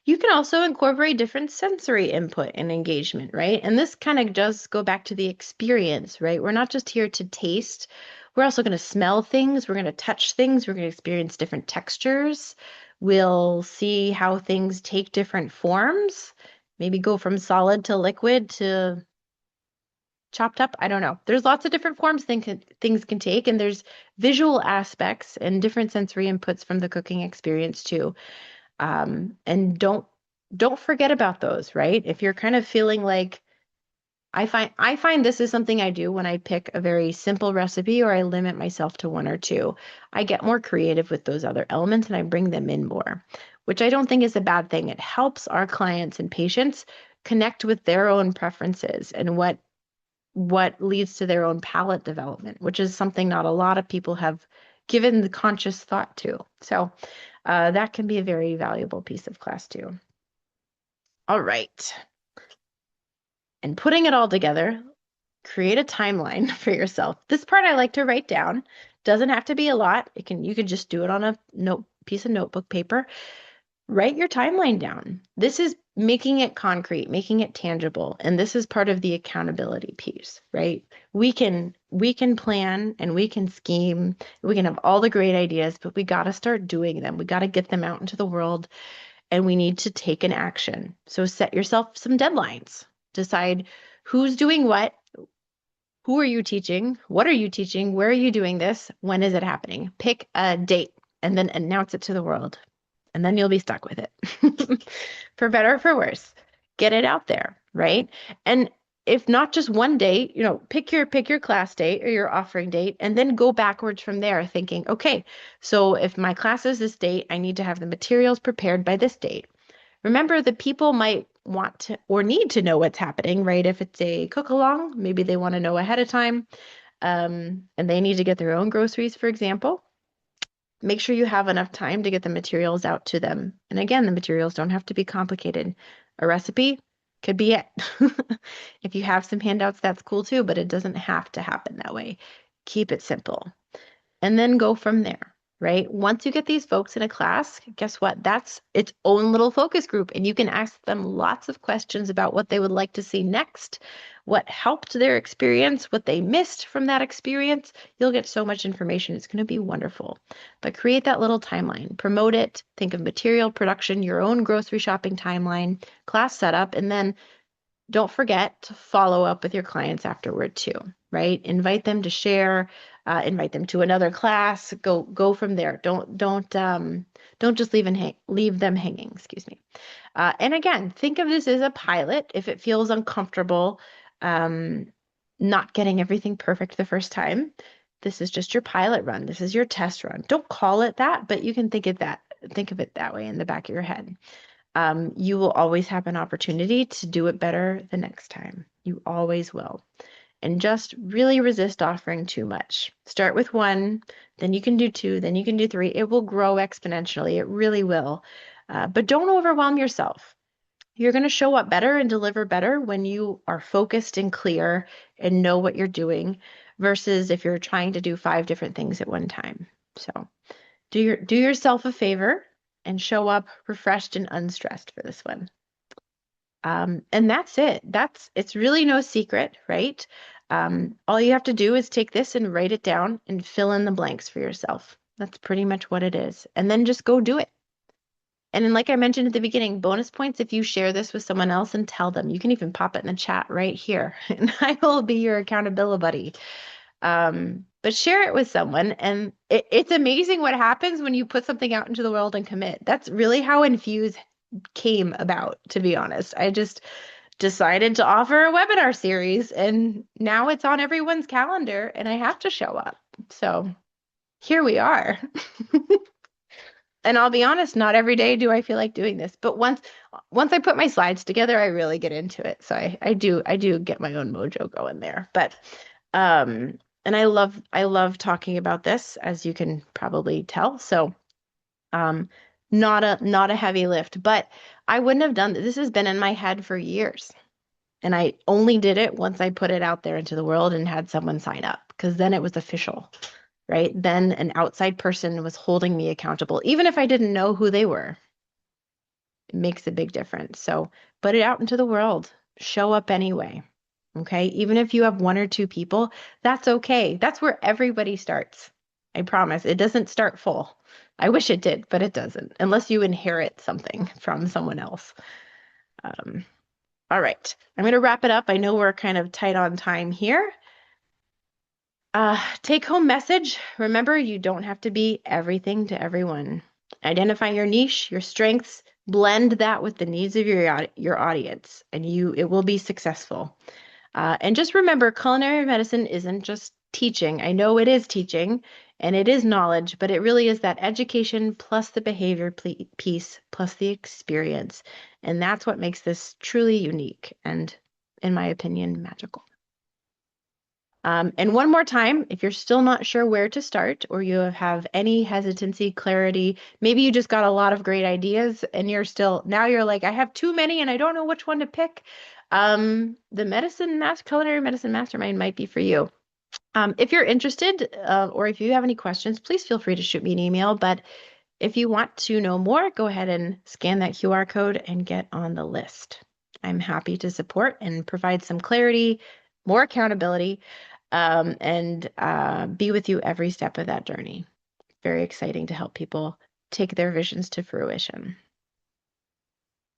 you can also incorporate different sensory input and engagement, right? And this kind of does go back to the experience, right? We're not just here to taste. We're also going to smell things. We're going to touch things. We're going to experience different textures. We'll see how things take different forms, maybe go from solid to liquid to chopped up. I don't know. There's lots of different forms things can take, and there's visual aspects and different sensory inputs from the cooking experience too. And don't forget about those, right? If you're kind of feeling like I find this is something I do when I pick a very simple recipe or I limit myself to one or two. I get more creative with those other elements and I bring them in more, which I don't think is a bad thing. It helps our clients and patients connect with their own preferences and what leads to their own palate development, which is something not a lot of people have given the conscious thought to. So that can be a very valuable piece of class too. All right. And putting it all together, create a timeline for yourself. This part I like to write down. Doesn't have to be a lot. You could just do it on a piece of notebook paper. Write your timeline down. This is making it concrete, making it tangible. And this is part of the accountability piece, right? We can plan and we can scheme, we can have all the great ideas, but we got to start doing them. We got to get them out into the world and we need to take an action. So set yourself some deadlines. Decide who's doing what, who are you teaching, what are you teaching, where are you doing this, when is it happening? Pick a date and then announce it to the world and then you'll be stuck with it. For better or for worse, get it out there, right? And if not just one date, pick your class date or your offering date and then go backwards from there thinking, okay, so if my class is this date, I need to have the materials prepared by this date. Remember, the people might want to or need to know what's happening, right? If it's a cook along, maybe they want to know ahead of time, and they need to get their own groceries, for example. Make sure you have enough time to get the materials out to them. And again, the materials don't have to be complicated. A recipe could be it. If you have some handouts, that's cool too, but it doesn't have to happen that way. Keep it simple and then go from there, right? Once you get these folks in a class, guess what? That's its own little focus group, and you can ask them lots of questions about what they would like to see next, what helped their experience, what they missed from that experience. You'll get so much information. It's going to be wonderful. But create that little timeline, promote it, think of material production, your own grocery shopping timeline, class setup, and then don't forget to follow up with your clients afterward too, right? Invite them to share, invite them to another class. Go from there. Don't just leave them hanging. Excuse me. And again, think of this as a pilot. If it feels uncomfortable, not getting everything perfect the first time, this is just your pilot run. This is your test run. Don't call it that, but you can think of it that way in the back of your head. You will always have an opportunity to do it better the next time. You always will. And just really resist offering too much. Start with one, then you can do two, then you can do three. It will grow exponentially. It really will. But don't overwhelm yourself. You're going to show up better and deliver better when you are focused and clear and know what you're doing versus if you're trying to do 5 different things at one time. So do yourself a favor and show up refreshed and unstressed for this one. And that's it. It's really no secret, right? All you have to do is take this and write it down and fill in the blanks for yourself. That's pretty much what it is. And then just go do it. And then, like I mentioned at the beginning, bonus points if you share this with someone else and tell them. You can even pop it in the chat right here, and I will be your accountability buddy. But share it with someone, and it's amazing what happens when you put something out into the world and commit. That's really how Infuse came about, to be honest. I just decided to offer a webinar series, and now it's on everyone's calendar, and I have to show up. So here we are. And I'll be honest, not every day do I feel like doing this, but once I put my slides together, I really get into it. So I do get my own mojo going there. But and I love talking about this, as you can probably tell. So not a heavy lift, but I wouldn't have done this. This has been in my head for years. And I only did it once I put it out there into the world and had someone sign up, because then it was official. Right? Then an outside person was holding me accountable, even if I didn't know who they were. It makes a big difference. So put it out into the world. Show up anyway. Okay? Even if you have 1 or 2 people, that's okay. That's where everybody starts. I promise. It doesn't start full. I wish it did, but it doesn't, unless you inherit something from someone else. All right. I'm going to wrap it up. I know we're kind of tight on time here. Take home message. Remember, you don't have to be everything to everyone. Identify your niche, your strengths, blend that with the needs of your audience, and it will be successful. And just remember, culinary medicine isn't just teaching. I know it is teaching and it is knowledge, but it really is that education plus the behavior piece plus the experience. And that's what makes this truly unique and, in my opinion, magical. And one more time, if you're still not sure where to start or you have any hesitancy, clarity, maybe you just got a lot of great ideas and now you're like, I have too many and I don't know which one to pick. The Culinary Medicine Mastermind might be for you. If you're interested or if you have any questions, please feel free to shoot me an email. But If you want to know more, go ahead and scan that QR code and get on the list. I'm happy to support and provide some clarity, more accountability, and be with you every step of that journey. Very exciting to help people take their visions to fruition.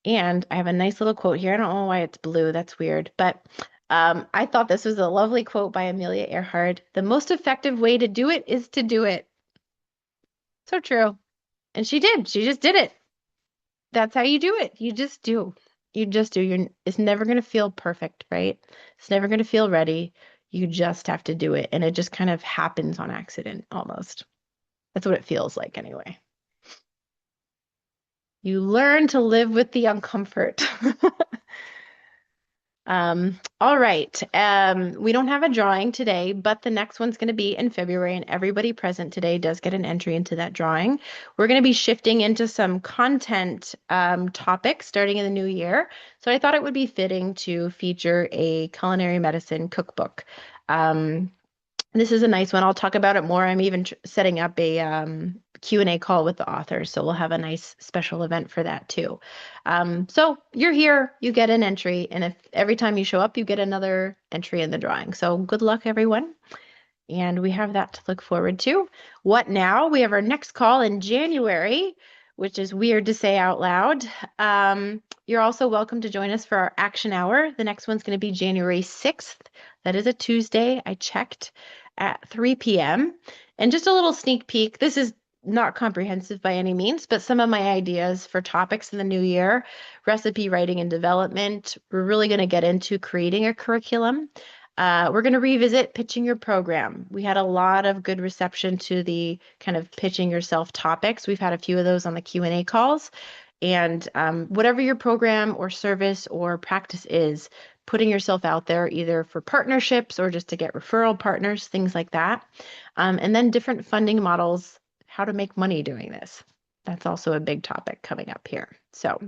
And I have a nice little quote here. I don't know why it's blue. That's weird. But I thought this was a lovely quote by Amelia Earhart. The most effective way to do it is to do it. So true. And she did. She just did it. That's how you do it. You just do. You just do. It's never going to feel perfect, right? It's never going to feel ready. You just have to do it. And it just kind of happens on accident almost. That's what it feels like anyway. You learn to live with the uncomfort. All right. We don't have a drawing today, but the next one's going to be in February, and everybody present today does get an entry into that drawing. We're going to be shifting into some content topics starting in the new year. So I thought it would be fitting to feature a culinary medicine cookbook. This is a nice one. I'll talk about it more. I'm even setting up a Q&A call with the author, so we'll have a nice special event for that too. So you're here, you get an entry, and if every time you show up, you get another entry in the drawing. So good luck, everyone. And we have that to look forward to. What now? We have our next call in January, which is weird to say out loud. You're also welcome to join us for our action hour. The next one's going to be January 6th. That is a Tuesday. I checked at 3 p.m. And just a little sneak peek. This is not comprehensive by any means, but some of my ideas for topics in the new year, recipe writing and development. We're really going to get into creating a curriculum. We're going to revisit pitching your program. We had a lot of good reception to the kind of pitching yourself topics. We've had a few of those on the Q&A calls. And whatever your program or service or practice is, putting yourself out there either for partnerships or just to get referral partners, things like that. And then different funding models, how to make money doing this. That's also a big topic coming up here. So,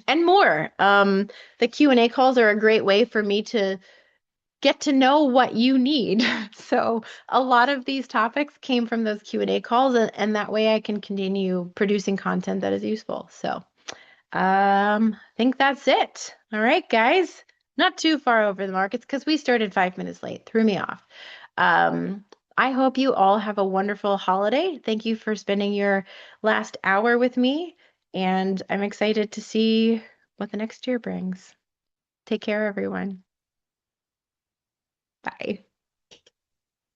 and more. The Q&A calls are a great way for me to get to know what you need. So a lot of these topics came from those Q&A calls, and that way I can continue producing content that is useful. So I think that's it. All right, guys. Not too far over the mark. It's because we started 5 minutes late. Threw me off. Um, I hope you all have a wonderful holiday. Thank you for spending your last hour with me, and I'm excited to see what the next year brings. Take care, everyone. Bye.